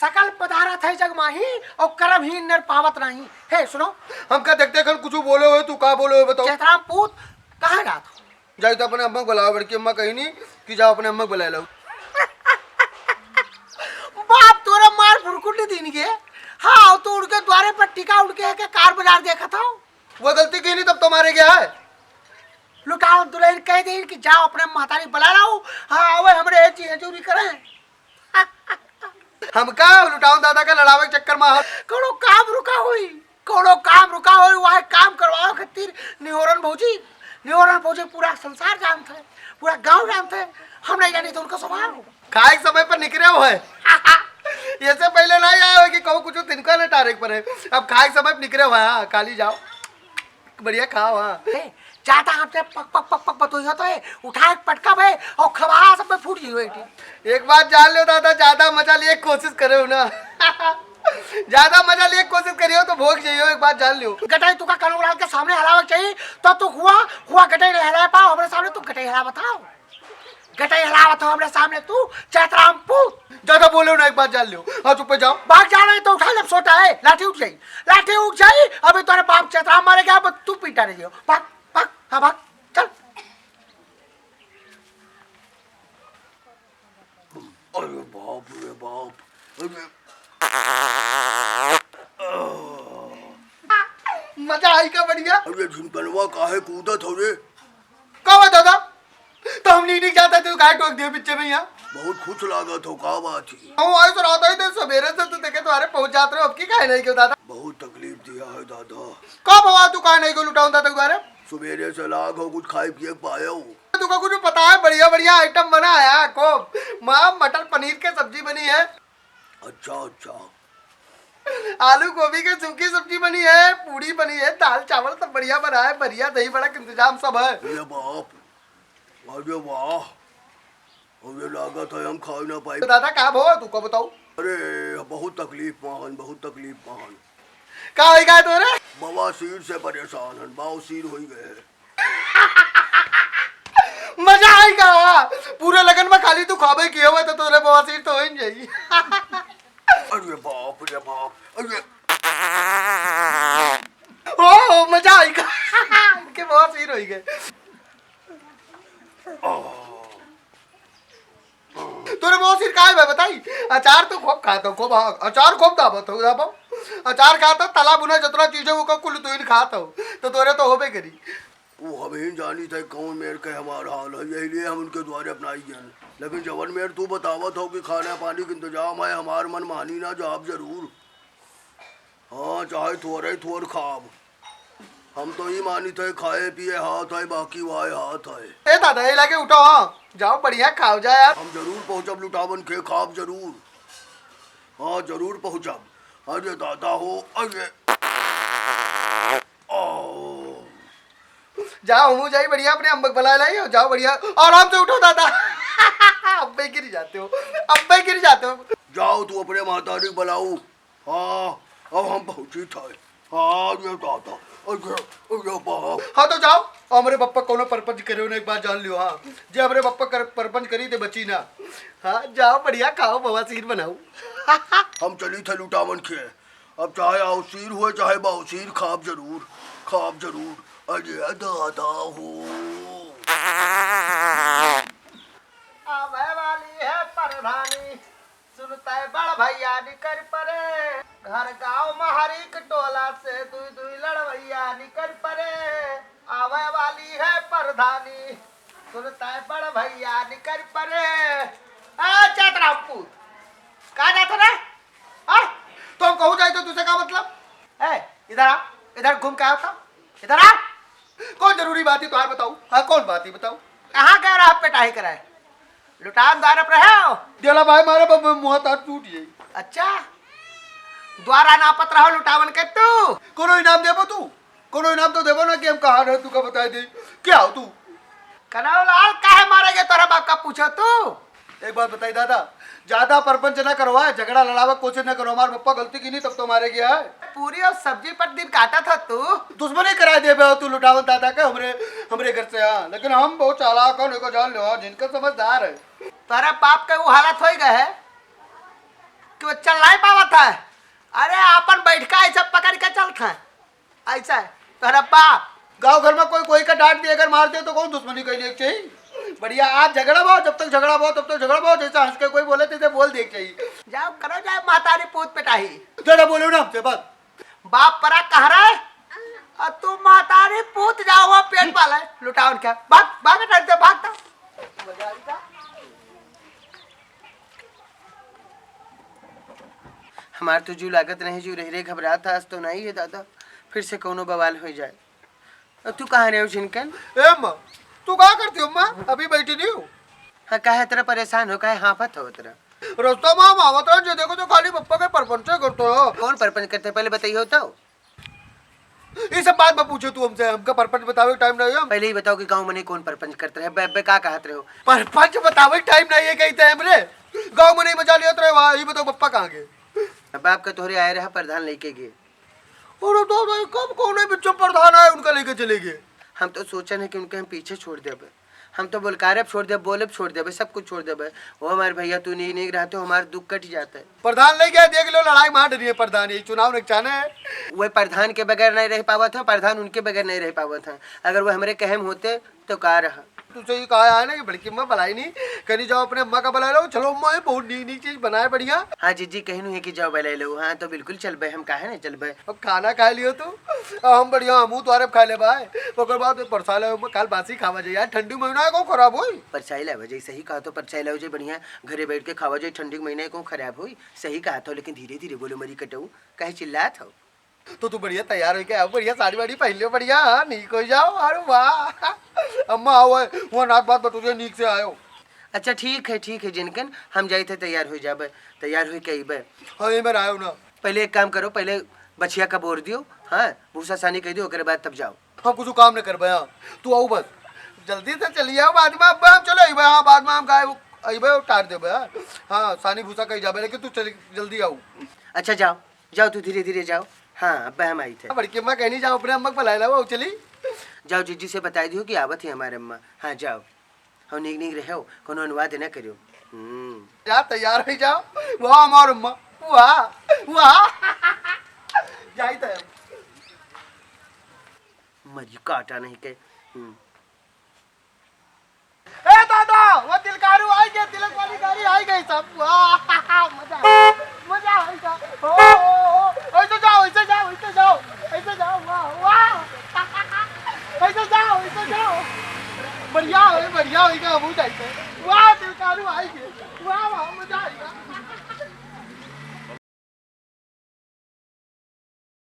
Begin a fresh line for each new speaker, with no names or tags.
सकल पदार्थ है जग माही और कर्म ही नर पावत नहीं है। सुनो
हम का देखते कर कुछ बोले हुए, तू का बोले हुए बताओ।
चैतराम पूत कहाँ गया था?
जाओ तो अपने अम्मा को बुलाओ, बड़की अम्मा कहीं नहीं कि जाओ अपने अम्मा को बुला लो।
बाप तोरा मार फुरकुटी दिन के। हाँ तो उनके द्वारे पर टिका उनके के कार बाजार देखा था।
वो गलती की नहीं तब तो मारे गया है।
लुटाओ दुल्हन कह दे कि जाओ अपने महतारी बुला लाओ। हाँ वे हमरे चीज चोरी करे।
हम का लुटाऊ दादा का लड़ावे के चक्कर में
कोनो काम रुका हुई, कोनो काम रुका हुई वह काम करवाओ खातिर निहोरन भौजी पूरा संसार जानते है, पूरा गांव जानते है। हम नहीं जानी तो उनका स्वभाव
खाए के समय पर निकले हुए है। ये से पहले नहीं आया कि कहूँ कुछ तिनका न तारीख पर है, अब खाए के समय पर निकले हुआ है। काली जाओ बढ़िया खाओ। हाँ
जाता हमसे पक पक पक पक बतोई तो है उठा एक पटका भाई और खबा सब में फूट जी बेटी।
एक बात जान लो दादा, ज्यादा मजा लिए कोशिश करे हो ना। ज्यादा मजा लिए कोशिश करियो तो भोग जाइयो। एक बात जान लियो,
गटाई तू का कनौलाल के सामने हलावा चाहिए तो तू हुआ गटाई नहीं हला पाओ हमारे सामने। तू गटाई हला बताओ, गटाई हला बताओ हमारे सामने। तू चैतराम पूत
ज्यादा बोलो ना। एक बात जान लियो। हाँ चुप जाओ।
भाग जा रहे तो उठा ले सोटा है लाठी उठ जाई। अभी तुम्हारे बाप चैतराम मारे गया तू पीटा नहीं हो। भाग भाग हाँ भाग चल।
अरे बाप रे बाप, मजा आई का बढ़िया।
अरे झुमकनवा काहे कूदत हो रे?
कहा दादा तो हम नहीं जाता थे गाय टोक दिए पीछे में। यहाँ
बहुत खुश लागत हो, का बात ही?
हम आए तो रात आई थे सवेरे से तो देखे तुम्हारे पहुंच जाते रहे। अब की काहे नहीं क्यों दादा?
बहुत तकलीफ दिया है दादा।
कब हुआ तू काहे नहीं क्यों लुटाऊं दादा तुम्हारे?
सवेरे से लाग हो कुछ खाए पिए पाया हो।
तुमको कुछ पता है? बढ़िया बढ़िया आइटम बना है को माँ मटर पनीर की सब्जी बनी है।
अच्छा अच्छा।
आलू गोभी की सूखी सब्जी बनी है, पूरी बनी है, दाल चावल सब बढ़िया बना है। बढ़िया दही बड़ा का इंतजाम सब है।
अरे बाप, अरे वाह, अरे लागत है हम खा ना पाए।
तो दादा कहाँ भो तू को बताऊ?
अरे बहुत तकलीफ महान, बहुत तकलीफ महान।
कहाँ हो गया तोरे?
बवासीर से परेशान है, बवासीर हो गए।
मजा आएगा पूरे लगन में। खाली तू खाबे किए हुए तो तोरे बवासीर तो हो ही जाएगी।
अरे बाप रे बाप, अरे
ओ मजा आएगा। इनके बवासीर हो गए। तोरे बवासीर काहे बे बताई? अचार तो खूब खाता हूँ, खूब अचार खूब दाबत हो। अचार खाता तला बुना जितना चीजें वो कुल तू ही खाता हो तो तोरे तो होबे करी।
वो हमें जानी था कौन मेर के हमारा हाल है, यही लिए हम उनके द्वारे अपनाई जान। लेकिन जवन मेर तू बतावत हो कि खाना पानी का इंतजाम है, हमार मन मानी ना जाब जरूर। हाँ चाहे थोड़े थोड़ खाब, हम तो ही मानी थे खाए पिए हाथ है, बाकी वाए हाथ है।
ए दादा ये लाके उठो। हाँ जाओ बढ़िया खाओ जा यार।
हम जरूर पहुँचब लुटावन के खाब जरूर। हाँ जरूर पहुँचब। अरे दादा हो, अरे
जाओ मुँह जाई बढ़िया अपने अम्बक बुला लाई हो। जाओ बढ़िया आराम से उठो दादा। अब्बे गिर जाते हो, अब्बे गिर जाते हो।
जाओ तू अपने मातारी बुलाऊ। हाँ अब हम पहुँची थे। हाँ ये दादा, अरे बाप।
हाँ तो जाओ हमारे पप्पा कोनो परपंच करे ना एक बार जान लियो। हाँ जे हमारे पप्पा परपंच करी थे बची ना। हाँ जाओ बढ़िया खाओ बवासीर बनाओ।
हम चली थे लुटावन के, अब चाहे अवसीर हुए चाहे बवसीर खाब जरूर, खाब जरूर। अरे दादा हो,
आवे वाली है परधानी सुनता है बड़ भैया निकर परे। घर गांव महरिक टोला से दुई दुई लड़वैया निकर परे। आवे वाली है परधानी सुनता है बड़ भैया निकर परे। चैतराम पूत कहाँ जाता रे?
तो हम कहूँ जाए तो तुझसे क्या मतलब?
इधर आ, इधर घूम के आओ था। इधर आ।
कौन जरूरी बात है तुम्हारे बताऊ? हाँ कौन बात है बताऊ?
कहाँ कह रहा पेटाही कराए? लुटान द्वारा पर है हो?
देला भाई मारे मुँह तार टूट जाए।
अच्छा द्वारा नापत रहो लुटावन के तू।
कोनो इनाम देबो तू? कोनो इनाम तो देबो ना कि हम कहाँ रहे तू का बता दे। क्या हो तू?
कनौलाल काहे मारेगे तोरा बाप का पूछो तू।
एक बात बताई दादा, ज्यादा परपंच न करवा, झगड़ा लड़ावा कोशिश न करो। हमारे पप्पा गलती की नहीं तब तो मारे गया है।
पूरी और सब्जी पर दिन काटा था तू।
दुश्मनी करा दे बे तू लुटावन दादा का हमरे घर से। हाँ लेकिन हम बहुत चालाक हो, को जान लो जिनका समझदार है।
तोरा बाप का वो हालत हो गए है कि वो चल नहीं पावत है। अरे अपन बैठ का ऐसा पकड़ के चलता है ऐसा है तेरा बाप।
गांव घर में कोई का डांट दिए अगर मार दे तो कौन दुश्मनी कही देख चाहिए। बढ़िया आज झगड़ा भाव, जब तक झगड़ा भाव तब तक झगड़ा भाव, जैसा हंस के कोई बोले तैसे बोल देख चाहिए।
जाओ करो जाए मातारी पूत पिटाही।
जरा बोलो ना हमसे बात।
बाप परा कह रहा है और तू मातारी पूत जाओ वहाँ पेट पाला है लुटाओ क्या भाग भाग डरते भागता। हमार तो जू लागत नहीं जू रह घबरा था आज तो नहीं है दादा फिर से कोनो बवाल हो जाए। और तू कहाँ रहे हो जिनकन?
ए अम्मा तू क्या करती हो अम्मा? अभी बैठी नहीं हूँ।
हाँ कहे तेरा परेशान हो कहे हाफत हो तेरा
रास्ता में हम आवत रहे जो देखो तो खाली पप्पा के परपंच करते हो।
कौन परपंच करते पहले बताइए होता हो।
ये सब बात में पूछो तू हमसे, हमका परपंच बतावे टाइम नहीं है।
पहले ही बताओ कि गांव में कौन परपंच करते रहे बे का कहते रहे हो।
परपंच बतावे टाइम नहीं है कहते हैं हमरे। गांव में नहीं मजा लिया तो वहाँ ये बताओ पप्पा कहाँ गए?
बाप का तोहरे आए रहा प्रधान लेके गए।
और तो कब कौन है बच्चों प्रधान आए उनका लेके चले गए।
हम तो सोचन है कि उनके हम पीछे छोड़ देबे। हम तो बोलकारब छोड़ दे बोलब छोड़ देबे सब कुछ छोड़ देबे। वो हमारे भैया तू नहीं रहते हो हमारा दुख कट जाता है।
प्रधान ले गया देख लो लड़ाई मार रही है प्रधान ये चुनाव निचाने है।
वह प्रधान के बगैर नहीं रह पावा था प्रधान उनके बगैर नहीं रह पावा था। अगर वो हमारे कहम होते तो कहा रहा।
तुझसे ये कहा है ना कि बड़की अम्मा बुलाई नहीं कहीं जाओ अपने अम्मा का बुला लो। चलो अम्मा बहुत नी नी चीज बनाए बढ़िया।
हाँ जीजी कहनू है कि जाओ बुला लो। हाँ तो बिल्कुल चल बे हम कहा ना चल बे।
अब खाना खा लियो तू हम बढ़िया हमू तुम्हारे खा ले भाई ओकर बाद परसा ले काल बासी खावा जाए यार ठंडी महीना है को खराब होई।
परछाई लावा जाए सही कहा तो परछाई लाओ जाए बढ़िया घरे बैठ के खावा जाए ठंडी के महीने को खराब हुई सही कहा था लेकिन धीरे धीरे बोलो मरी कटऊ कहे चिल्लात हो।
तो तू बढ़िया तैयार होके आओ बढ़िया साड़ी वाड़ी पहन लियो बढ़िया। हाँ नीक हो जाओ। अरे वाह अम्मा आओ वो नाक बात बतूरिया नीक से आयो।
अच्छा ठीक है जिनकन हम जाए थे तैयार हो जाबे तैयार हो के अबे।
हाँ ये मैं आयो ना।
पहले एक काम करो पहले बछिया का बोर दियो। हाँ भूसा सानी कह दियो ओकरे बाद तब जाओ।
हम कुछ काम नहीं कर पाया तू आओ बस जल्दी से चलिए आओ बाद में अब हम चलो अबे। हाँ बाद में हम गाय अबे उतार देबे। हाँ सानी भूसा कही जाबे लेकिन तू चल जल्दी आओ।
अच्छा जाओ जाओ तू धीरे धीरे जाओ। हाँ अब हम आई थे
बड़की अम्मा कहनी जाओ अपने अम्मा को बुला लो चली
जाओ जीजी से बता दियो कि आवत है हमारे अम्मा। हाँ जाओ हम निक रहो कोनो अनुवाद न करियो।
जा तैयार हो जाओ वाह हमार अम्मा वाह वाह जाई तो
मरी काटा नहीं के।
ए दादा वो तिलकारू आई गई तिलक वाली गाड़ी आई गई सब वाह